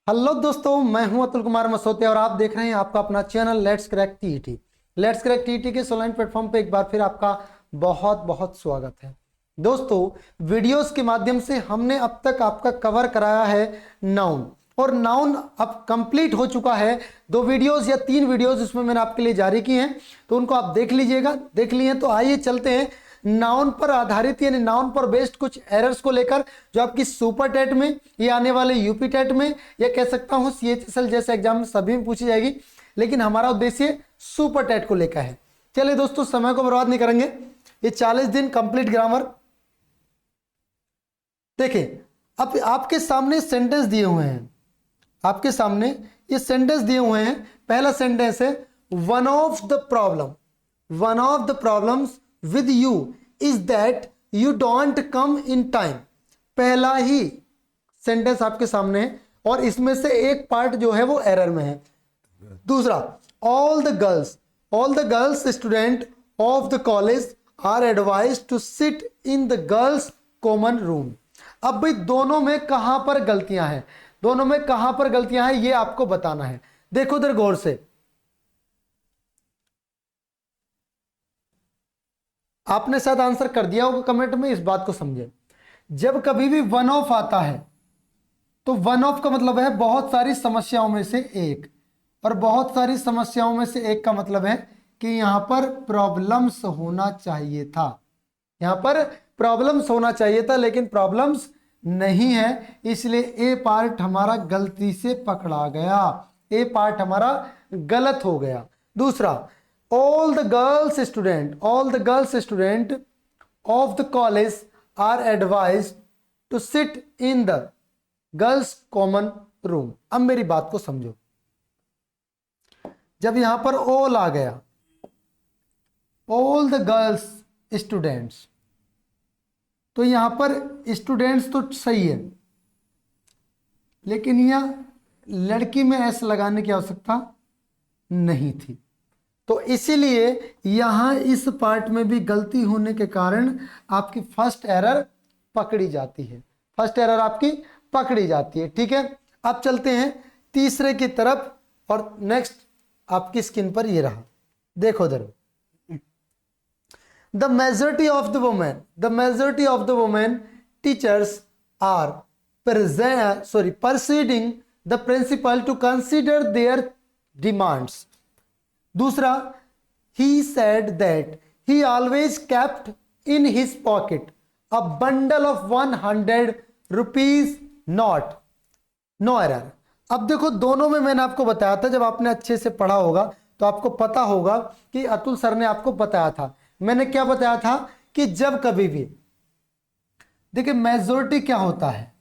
Hello दोस्तों, मैं हूं अतुल कुमार मसोते और आप देख रहे हैं आपका अपना channel let's crack TET. Let's crack TET के ऑनलाइन प्लेटफॉर्म पे एक बार फिर आपका बहुत बहुत स्वागत है। दोस्तों, वीडियोस के माध्यम से हमने अब तक आपका कवर कराया है नाउन, और नाउन अब कंप्लीट हो चुका है। 2 वीडियोस या 3 वीडियोस उसमें मैंने आपके लिए जारी की हैं, तो उनको आप देख लीजिएगा। देख लिए तो आइए चलते हैं नाउन पर आधारित यानी नाउन पर बेस्ड कुछ एरर्स को लेकर, जो आपकी सुपर टेट में या आने वाले यूपी टेट में या कह सकता हूं सीएचएसएल जैसे एग्जाम में सभी में पूछी जाएगी, लेकिन हमारा उद्देश्य सुपर टेट को लेकर है। चलिए दोस्तों, समय को बर्बाद नहीं करेंगे। ये 40 दिन कंप्लीट ग्रामर देखिए। अब आपके सामने सेंटेंस दिए हुए हैं, आपके सामने ये सेंटेंस दिए हुए हैं। पहला सेंटेंस है one of the problems with you is that you don't come in time। पहला ही सेंटेंस आपके सामने है और इसमें से एक पार्ट जो है वो एरर में है। दूसरा, all the girls student of the college are advised to sit in the girls common room। अब भाई दोनों में कहां पर गलतियां हैं, दोनों में कहां पर गलतियां हैं ये आपको बताना है। देखो इधर गौर से, आपने शायद आंसर कर दिया होगा कमेंट में। इस बात को समझे, जब कभी भी वन ऑफ आता है तो वन ऑफ का मतलब है बहुत सारी समस्याओं में से एक, और बहुत सारी समस्याओं में से एक का मतलब है कि यहां पर प्रॉब्लम्स होना चाहिए था, यहां पर प्रॉब्लम्स होना चाहिए था, लेकिन प्रॉब्लम्स नहीं है, इसलिए ए पार्ट हमारा गलती से पकड़ा गया, ए पार्ट हमारा गलत हो गया। दूसरा, all the girls student of the college are advised to sit in the girls common room। अब मेरी बात को समझो, जब यहां पर all आ गया, all the girls students, तो यहां पर स्टूडेंट्स तो सही है, लेकिन यह लड़की में एस लगाने की आवश्यकता नहीं थी, तो इसीलिए यहां इस पार्ट में भी गलती होने के कारण आपकी फर्स्ट एरर पकड़ी जाती है, फर्स्ट एरर आपकी पकड़ी जाती है। ठीक है, अब चलते हैं तीसरे की तरफ, और नेक्स्ट आपकी स्क्रीन पर ये रहा, देखो इधर। The majority of the women teachers are persuading the principal to consider their demands. दूसरा, he said that he always kept in his pocket a bundle of 100 rupees note। No error. अब देखो, दोनों में मैंने आपको बताया था, जब आपने अच्छे से पढ़ा होगा तो आपको पता होगा कि अतुल सर ने आपको बताया था। मैंने क्या बताया था कि जब कभी भी देखिए मेजोरिटी क्या होता है,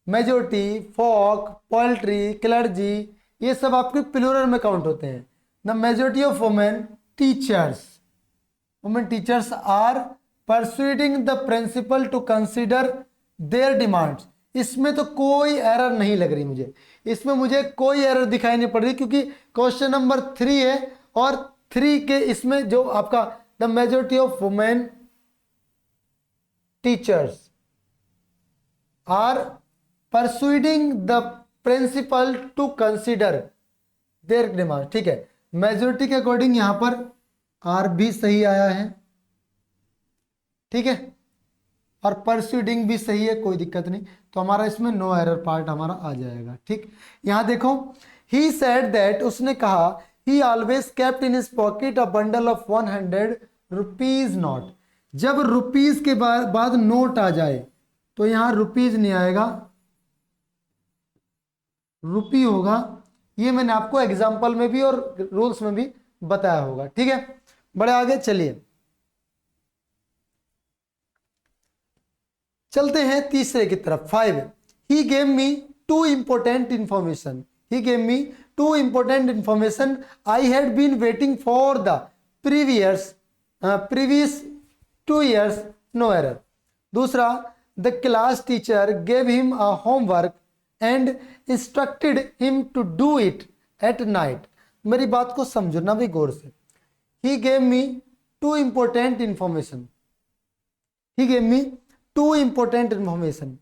मेजोरिटी, फॉक, पोल्ट्री, क्लर्जी, ये सब आपके प्लूरल में काउंट होते हैं। The majority of women teachers are persuading the principal to consider their demands. इसमें तो कोई एरर नहीं लग रही मुझे, इसमें मुझे कोई एरर दिखाई नहीं पड़ रही, क्योंकि क्वेश्चन नंबर 3 है और 3 के इसमें जो आपका the majority of women teachers are persuading the principal to consider their demand. ठीक है, मेजोरिटी के अकॉर्डिंग यहां पर आर भी सही आया है, ठीक है, और परsuading भी सही है, कोई दिक्कत नहीं, तो हमारा इसमें नो एरर पार्ट हमारा आ जाएगा। ठीक, यहां देखो, ही सेड दैट, उसने कहा, ही always kept in his pocket a bundle of 100 rupees note. जब रुपीज के बाद नोट आ जाए तो यहां रुपीज नहीं आएगा, रुपी होगा। ये मैंने आपको एग्जाम्पल में भी और रूल्स में भी बताया होगा। ठीक है, बड़े आगे चलिए, चलते हैं तीसरे की तरफ। 5, he gave me two important information I had been waiting for the previous 2 years, no error. दूसरा, the class teacher gave him a homework and instructed him to do it at night। मेरी बात को समझो ना भी गौर से। he gave me two important information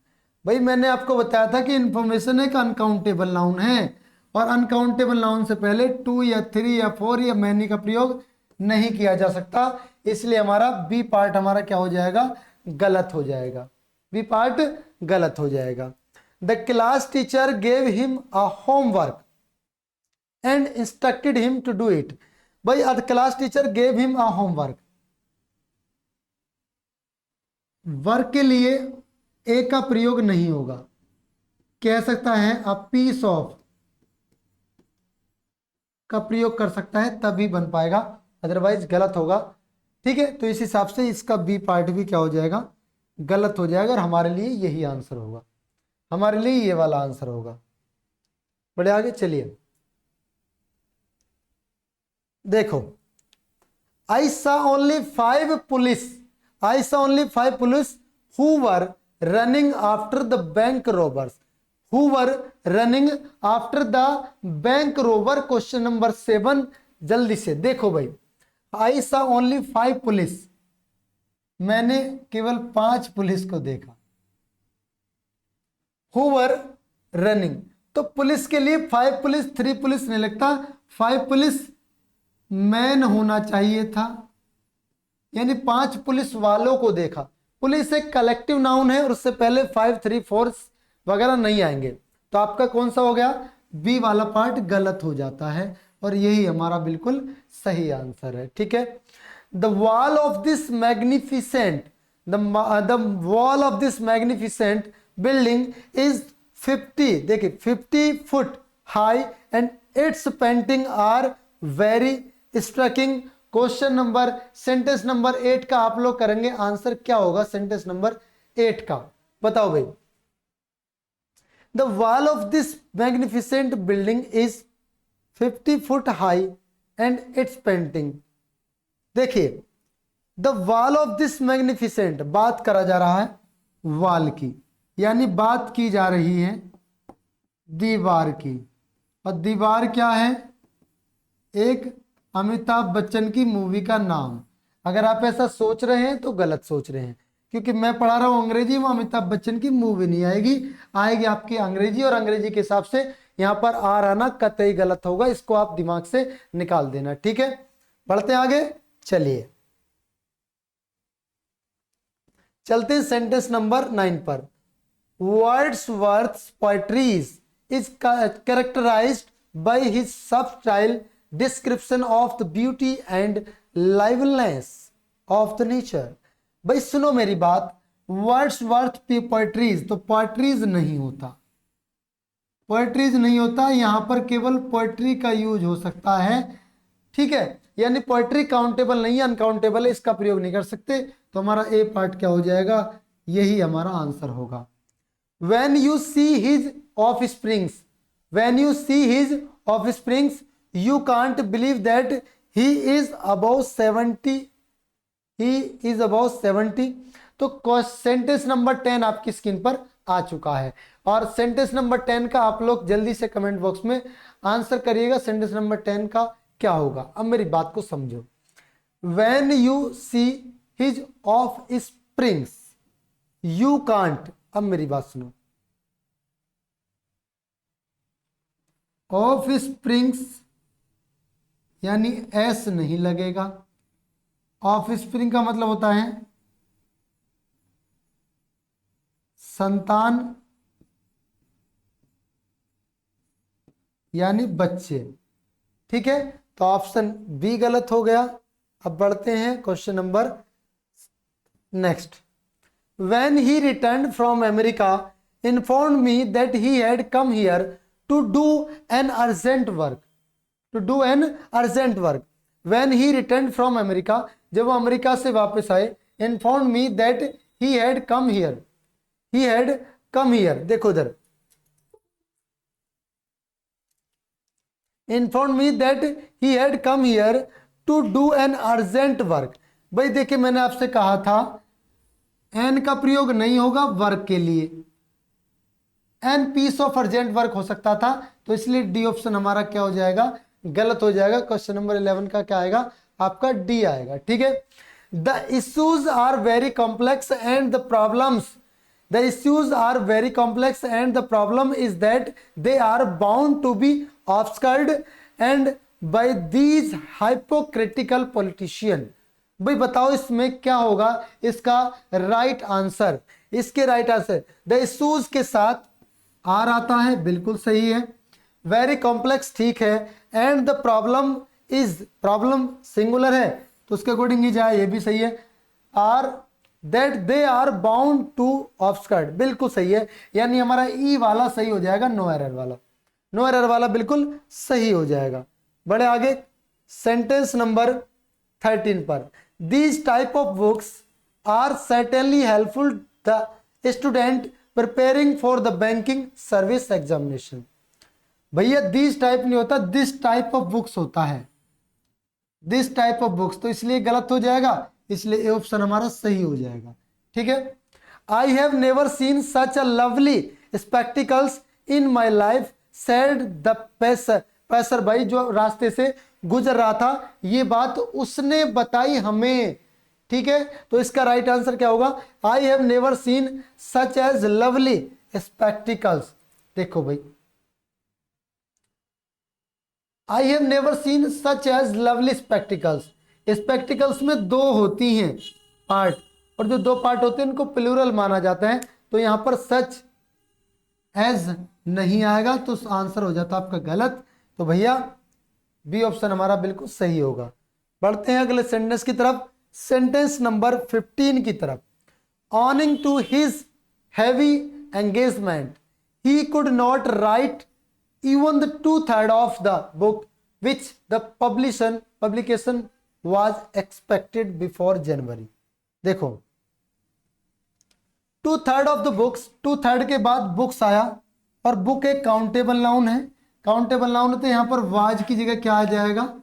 भाई मैंने आपको बताया था कि इंफॉर्मेशन एक अनकाउंटेबल नाउन है, और अनकाउंटेबल नाउन से पहले टू या थ्री या फोर या मैनी का प्रयोग नहीं किया जा सकता, इसलिए हमारा बी पार्ट हमारा क्या हो जाएगा, गलत हो जाएगा, बी पार्ट गलत हो जाएगा। The class teacher gave him a homework and instructed him to do it. भाई the class teacher gave him a homework, work के लिए ए का प्रयोग नहीं होगा, कह सकता है अ पीस ऑफ का प्रयोग कर सकता है, तभी बन पाएगा, अदरवाइज गलत होगा। ठीक है, तो इस हिसाब से इसका बी पार्ट भी क्या हो जाएगा, गलत हो जाएगा, और हमारे लिए यही आंसर होगा, हमारे लिए ये वाला आंसर होगा। बढ़े आगे चलिए, देखो I saw only 5 police. I saw only 5 police who were running after the bank robbers. Who were running after the bank robber? Question number 7 जल्दी से देखो भाई, I saw only 5 police. मैंने केवल 5 पुलिस को देखा। Who were running, तो police के लिए 5 पुलिस 3 पुलिस नहीं लगता, 5 पुलिस मैन होना चाहिए था, यानी 5 पुलिस वालों को देखा। पुलिस एक कलेक्टिव नाउन है और उससे पहले 5 3 4 वगैरह नहीं आएंगे, तो आपका कौन सा हो गया, बी वाला पार्ट गलत हो जाता है, और यही हमारा बिल्कुल सही आंसर है। ठीक है, the wall of this magnificent, the wall of this magnificent building is 50, देखिए 50 foot high and it's painting are very striking. Question number sentence number 8 का आप लोग करेंगे, आंसर क्या होगा सेंटेंस नंबर 8 का, बताओ भाई। The wall of this magnificent building is 50 foot high and it's painting. देखिए the wall of this magnificent, बात करा जा रहा है वॉल की, यानी बात की जा रही है दीवार की, और दीवार क्या है, एक अमिताभ बच्चन की मूवी का नाम। अगर आप ऐसा सोच रहे हैं तो गलत सोच रहे हैं, क्योंकि मैं पढ़ा रहा हूं अंग्रेजी में, अमिताभ बच्चन की मूवी नहीं आएगी, आएगी आपकी अंग्रेजी, और अंग्रेजी के हिसाब से यहां पर आर आना कतई गलत होगा, इसको आप दिमाग से निकाल देना। ठीक है, बढ़ते आगे, चलिए चलते हैं सेंटेंस नंबर 9 पर। Wordsworth's poetries is characterized by his subtle description of the beauty and liveliness of the nature. भाई सुनो मेरी बात, वर्ड्सवर्थ पोएट्रीज, तो पोएट्रीज नहीं होता, पोएट्रीज नहीं होता, यहां पर केवल पोएट्री का यूज हो सकता है। ठीक है, यानी पोएट्री काउंटेबल नहीं है, अनकाउंटेबल है, इसका प्रयोग नहीं कर सकते, तो हमारा ए पार्ट क्या हो जाएगा, यही हमारा आंसर होगा। When you see his offsprings, when you see his offsprings, you can't believe that he is above 70, he is above 70। तो सेंटेंस नंबर 10 आपकी स्क्रीन पर आ चुका है, और सेंटेंस नंबर 10 का आप लोग जल्दी से कमेंट बॉक्स में आंसर करिएगा, सेंटेंस नंबर 10 का क्या होगा। अब मेरी बात को समझो, when you see his offsprings, you can't, अब मेरी बात सुनो, ऑफ स्प्रिंग्स यानी एस नहीं लगेगा, ऑफ स्प्रिंग का मतलब होता है संतान यानी बच्चे। ठीक है, तो ऑप्शन बी गलत हो गया। अब बढ़ते हैं question number next. When he return from America inform me that he had come here to do an urgent work, to do an urgent work। when he returned from America, जब वो America से वापस आए, informed me that he had come here, he had come here, देखो इधर, informed me that he had come here to do an urgent work। भाई देखिए मैंने आपसे कहा था एन का प्रयोग नहीं होगा वर्क के लिए, an piece of urgent work हो सकता था, तो इसलिए डी ऑप्शन हमारा क्या हो जाएगा, गलत हो जाएगा। क्वेश्चन नंबर 11 का क्या आएगा, आपका डी आएगा। ठीक है, the issues are very complex and the problems the issues are very complex and the problem is that they are bound to be obscured and by these hypocritical politician. भाई बताओ इसमें क्या होगा इसका राइट आंसर। इसके right answer the issues के साथ are आता है, बिल्कुल सही है। वेरी कॉम्प्लेक्स ठीक है। And the problem is, problem singular है तो उसके अकॉर्डिंग ही जाए, ये भी सही है। Are that they are bound to obscured, बिल्कुल सही है। यानी हमारा ई वाला सही हो जाएगा, नो एरर वाला, नो एरर वाला बिल्कुल सही हो जाएगा। बड़े आगे सेंटेंस नंबर 13 पर, these type of books are certainly helpful the student preparing for the banking service examination. भैया दिस टाइप नहीं होता, दिस टाइप ऑफ बुक्स होता है, दिस टाइप ऑफ बुक्स, तो इसलिए गलत हो जाएगा, इसलिए ए ऑप्शन हमारा सही हो जाएगा। ठीक है। I have never seen such a lovely spectacles in my life said the passer भाई, जो रास्ते से गुजर रहा था, ये बात उसने बताई हमें। ठीक है, तो इसका राइट आंसर क्या होगा, I have never seen such as lovely spectacles. देखो भाई, I have never seen such as lovely spectacles. Spectacles में दो होती हैं पार्ट, और जो दो पार्ट होते हैं उनको प्लूरल माना जाता है, तो यहां पर सच एज नहीं आएगा, तो आंसर हो जाता आपका गलत। तो भैया बी ऑप्शन हमारा बिल्कुल सही होगा। बढ़ते हैं अगले सेंटेंस की तरफ, सेंटेंस नंबर 15 की तरफ। Owing to his heavy engagement he could not write even the 2/3 of the book which the publication was expected before January। देखो 2/3 ऑफ द बुक्स, 2/3 के बाद बुक्स आया, और बुक एक काउंटेबल नाउन है, काउंटेबल नाउन तो यहां पर वाज की जगह क्या आ जाएगा,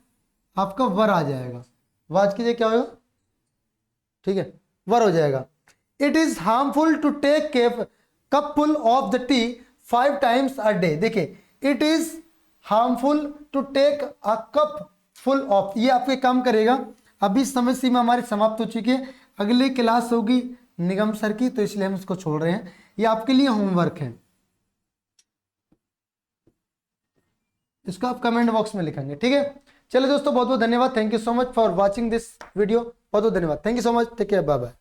आपका वर आ जाएगा, वाज की जगह क्या होगा, ठीक है, वर हो जाएगा। It is harmful to take cup full of the tea 5 times a day। देखिए it is harmful to take a cup full of, ये आपके काम करेगा। अभी समय सीमा हमारी समाप्त हो चुकी है, अगली क्लास होगी निगम सर की, तो इसलिए हम इसको छोड़ रहे हैं, ये आपके लिए होमवर्क है, इसको आप कमेंट बॉक्स में लिखेंगे। ठीक है, चलिए दोस्तों बहुत बहुत धन्यवाद, thank you so much for watching this video, बहुत बहुत धन्यवाद, thank you so much, take care, bye bye.